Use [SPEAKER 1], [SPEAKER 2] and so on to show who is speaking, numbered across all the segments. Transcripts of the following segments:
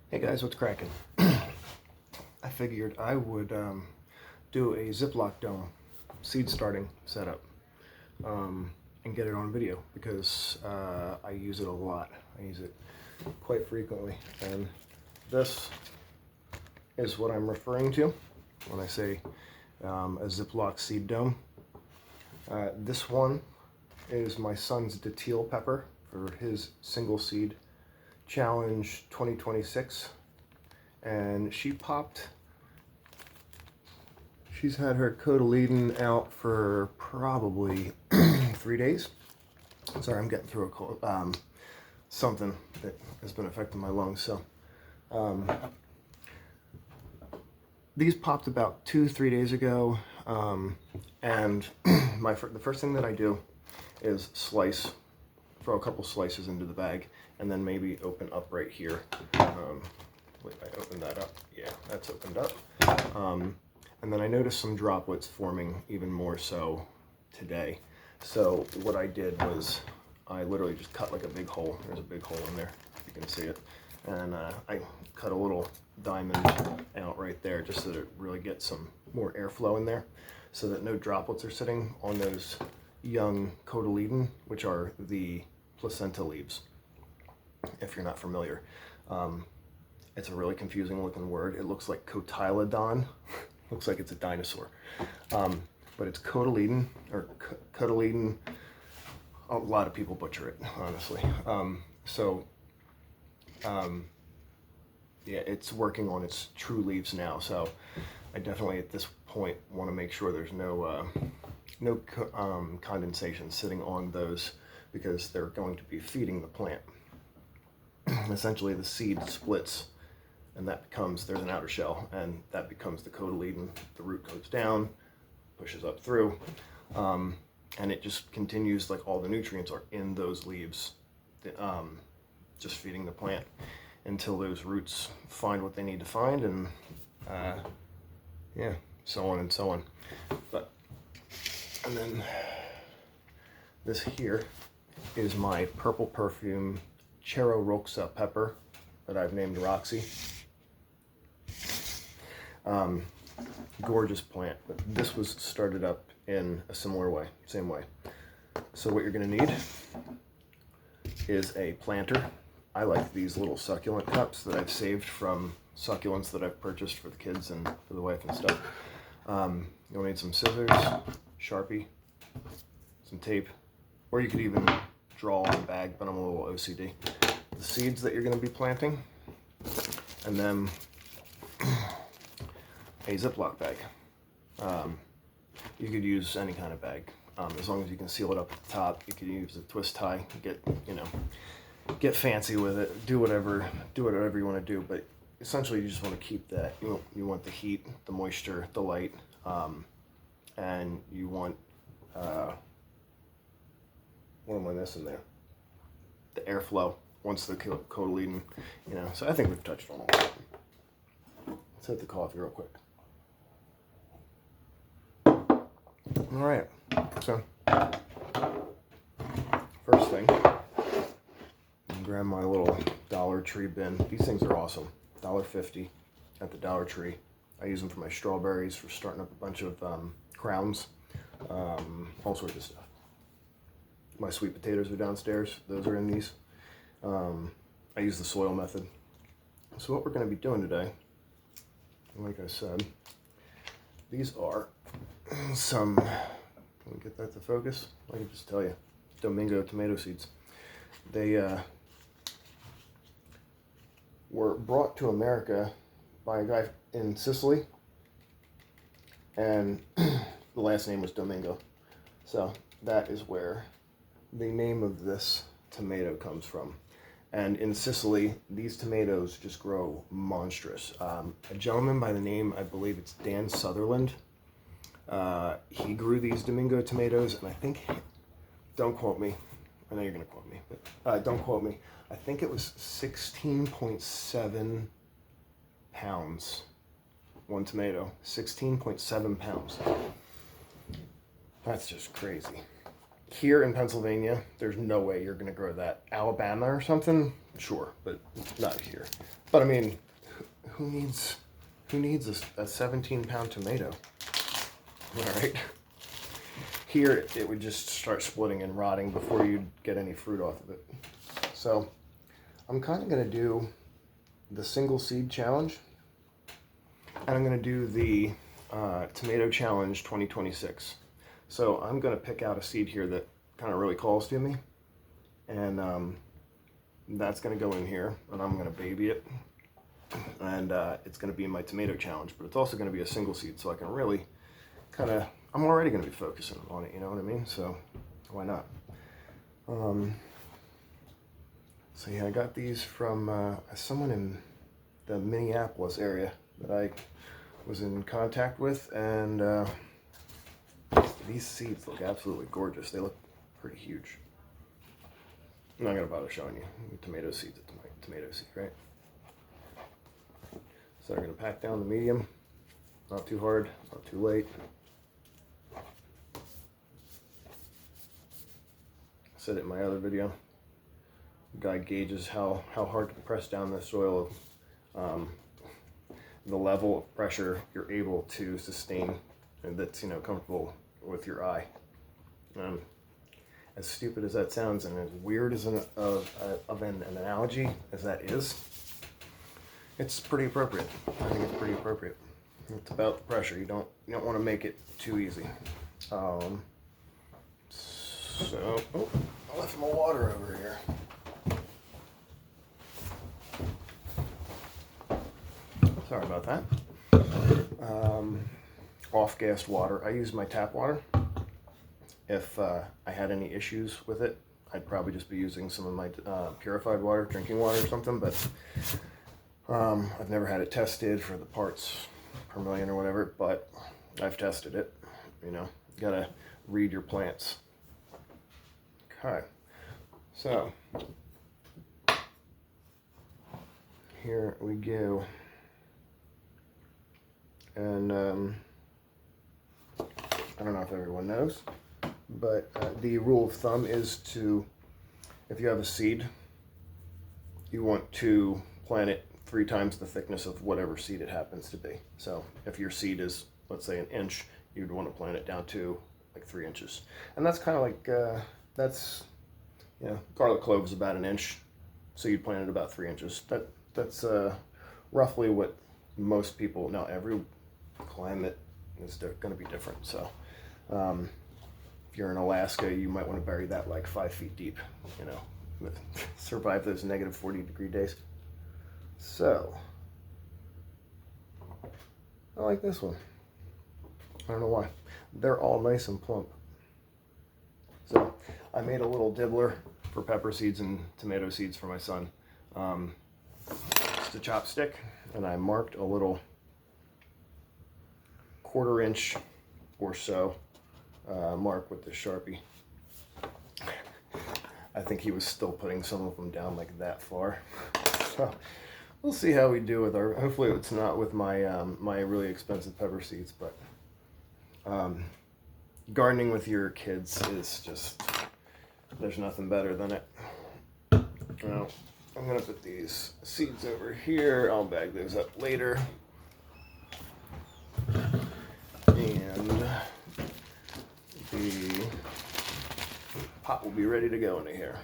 [SPEAKER 1] Hey guys, what's cracking? I figured I would do a Ziploc dome seed starting setup and get it on video because I use it a lot. I use it quite frequently, and this is what I'm referring to when I say a Ziploc seed dome. This one is my son's datil pepper for his single seed challenge 2026, and she's had her cotyledon out for probably 3 days. Sorry, I'm getting through a cold, something that has been affecting my lungs. So these popped about 2-3 days ago, and the first thing that I do is throw a couple slices into the bag, and then maybe open up right here. Wait, I opened that up. Yeah, that's opened up. And then I noticed some droplets forming even more so today. So what I did was I literally just cut like a big hole. There's a big hole in there, you can see it. And I cut a little diamond out right there just so that it really gets some more airflow in there, so that no droplets are sitting on those young cotyledon, which are the placenta leaves, if you're not familiar. It's a really confusing looking word. It looks like cotyledon. Looks like it's a dinosaur. But it's cotyledon, or cotyledon. A lot of people butcher it, honestly. Yeah, it's working on its true leaves now. So I definitely, at this point, want to make sure there's no condensation sitting on those, because they're going to be feeding the plant. Essentially, the seed splits, and there's an outer shell, and that becomes the cotyledon. The root goes down, pushes up through, and it just continues, like all the nutrients are in those leaves, just feeding the plant until those roots find what they need to find, and yeah, so on and so on. And then this here is my Purple Perfume Chero Roxa pepper that I've named Roxy. Gorgeous plant, but this was started up in a similar way, same way. So what you're going to need is a planter. I like these little succulent cups that I've saved from succulents that I've purchased for the kids and for the wife and stuff. You'll need some scissors, Sharpie, some tape, or you could even draw on the bag, but I'm a little OCD. The seeds that you're going to be planting, and then a Ziploc bag. You could use any kind of bag, as long as you can seal it up at the top. You could use a twist tie, get fancy with it, do whatever you want to do, but essentially you just want to keep that. You want the heat, the moisture, the light, and you want what am I missing there? The airflow once the cotyledon, So I think we've touched on all that. Let's hit the coffee real quick. All right, so first thing, I'm grab my little Dollar Tree bin. These things are awesome. $1.50 at the Dollar Tree. I use them for my strawberries, for starting up a bunch of crowns, all sorts of stuff. My sweet potatoes are downstairs. Those are in these. I use the soil method. So what we're going to be doing today, like I said, these are some, can we get that to focus? I can just tell you, Domingo tomato seeds. They were brought to America by a guy in Sicily, and the last name was Domingo. So that is where the name of this tomato comes from. And in Sicily, these tomatoes just grow monstrous. A gentleman by the name, I believe it's Dan Sutherland, he grew these Domingo tomatoes, and I think, don't quote me, I know you're going to quote me, but don't quote me, I think it was 16.7 pounds, one tomato, 16.7 pounds. That's just crazy. Here in Pennsylvania, there's no way you're going to grow that. Alabama or something, sure, but not here. But I mean, who needs a 17-pound tomato? All right. Here, it would just start splitting and rotting before you'd get any fruit off of it. So, I'm kind of going to do the single seed challenge, and I'm going to do the tomato challenge 2026. So I'm going to pick out a seed here that kind of really calls to me, and that's going to go in here, and I'm going to baby it, and it's going to be my tomato challenge, but it's also going to be a single seed, so I can really kind of, I'm already going to be focusing on it, you know what I mean? So why not? So yeah, I got these from someone in the Minneapolis area that I was in contact with, and these seeds look absolutely gorgeous. They look pretty huge. I'm not gonna bother showing you. Tomato seeds, tomato seed, right? So I'm gonna pack down the medium. Not too hard, not too late. I said it in my other video. The guy gauges how hard to press down the soil, the level of pressure you're able to sustain, and that's, you know, comfortable with your eye. As stupid as that sounds, and as weird as an analogy as that is, it's pretty appropriate. I think it's pretty appropriate. It's about the pressure. You don't want to make it too easy. So, oh, I left my water over here. Sorry about that. Off-gassed water. I use my tap water. If I had any issues with it, I'd probably just be using some of my purified water, drinking water or something, but I've never had it tested for the parts per million or whatever, but I've tested it. You know, you gotta read your plants. Okay, so here we go. And I don't know if everyone knows, but the rule of thumb is to, if you have a seed, you want to plant it 3 times the thickness of whatever seed it happens to be. So if your seed is, let's say, 1 inch, you'd want to plant it down to like 3 inches. And that's kind of like, that's, you know, garlic clove is about 1 inch, so you'd plant it about 3 inches. That's roughly what most people, now every climate is going to be different. So if you're in Alaska, you might want to bury that like 5 feet deep, you know, survive those negative 40-degree days. So I like this one. I don't know why. They're all nice and plump. So I made a little dibbler for pepper seeds and tomato seeds for my son. Just a chopstick, and I marked a little 1/4 inch or so mark with the Sharpie. I think he was still putting some of them down like that far. So we'll see how we do with our, hopefully it's not with my my really expensive pepper seeds, but gardening with your kids is just, there's nothing better than it. Now, I'm gonna put these seeds over here. I'll bag those up later. And the pot will be ready to go into here.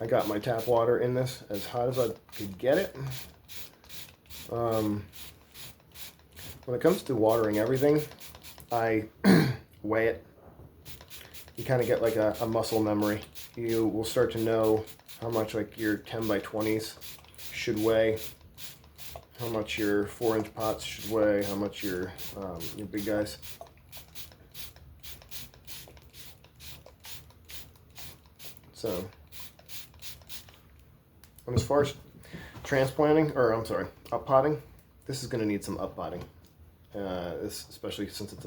[SPEAKER 1] I got my tap water in this as hot as I could get it. When it comes to watering everything, I weigh it. You kind of get like a muscle memory. You will start to know how much like your 10 by 20s should weigh, how much your 4-inch pots should weigh, how much your big guys. So, and as far as transplanting, or I'm sorry, uppotting, this is going to need some uppotting. Especially since it's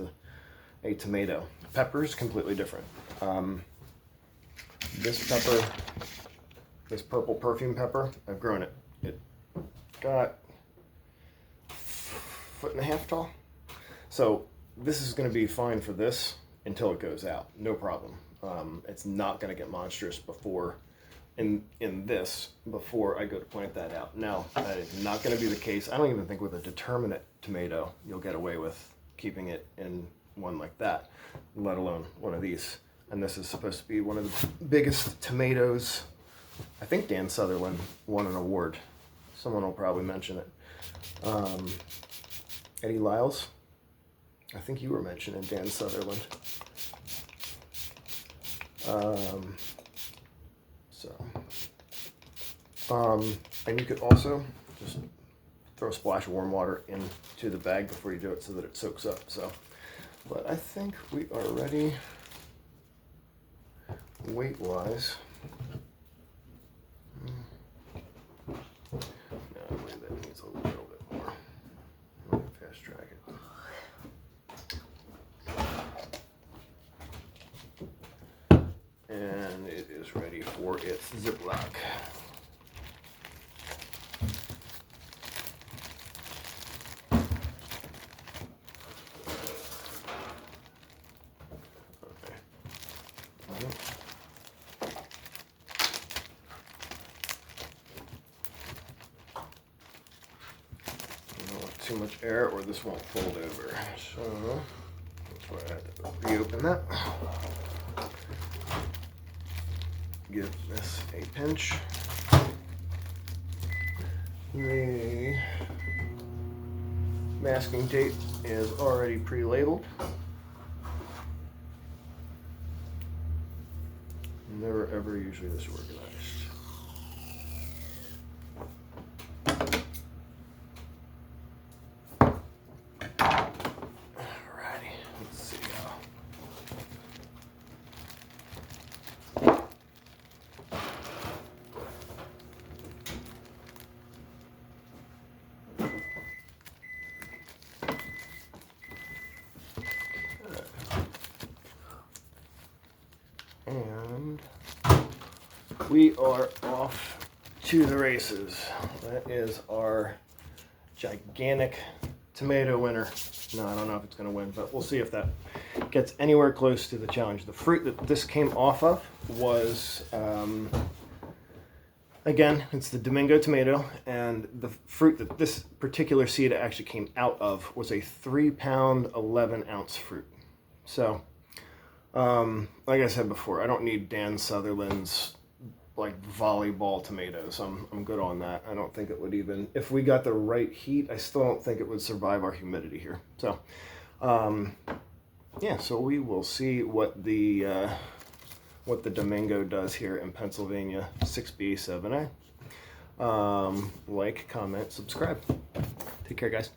[SPEAKER 1] a tomato. Pepper's completely different. This pepper, this purple perfume pepper, I've grown it. It got 1.5 feet tall. So this is going to be fine for this until it goes out, no problem. It's not going to get monstrous before in this before I go to plant that out. Now, that is not going to be the case. I don't even think with a determinate tomato you'll get away with keeping it in one like that, let alone one of these. And this is supposed to be one of the biggest tomatoes. I think Dan Sutherland won an award. Someone will probably mention it. Eddie Lyles, I think you were mentioning Dan Sutherland. And you could also just throw a splash of warm water into the bag before you do it so that it soaks up. So, but I think we are ready weight-wise. No, I believe that needs a little bit more. I'm going to fast track it. And it is ready for its Ziploc. Too much air or this won't fold over. So that's why I had to reopen that. Give this a pinch. The masking tape is already pre-labeled. Never ever usually this organized. And we are off to the races. That is our gigantic tomato winner. No, I don't know if it's going to win, but we'll see if that gets anywhere close to the challenge. The fruit that this came off of was, again, it's the Domingo tomato, and the fruit that this particular seed actually came out of was a 3-pound, 11-ounce fruit. So, like I said before, I don't need Dan Sutherland's like volleyball tomatoes. I'm good on that. I don't think it would even, if we got the right heat, I still don't think it would survive our humidity here. So, yeah, so we will see what the Domingo does here in Pennsylvania 6B 7A. Like, comment, subscribe. Take care, guys.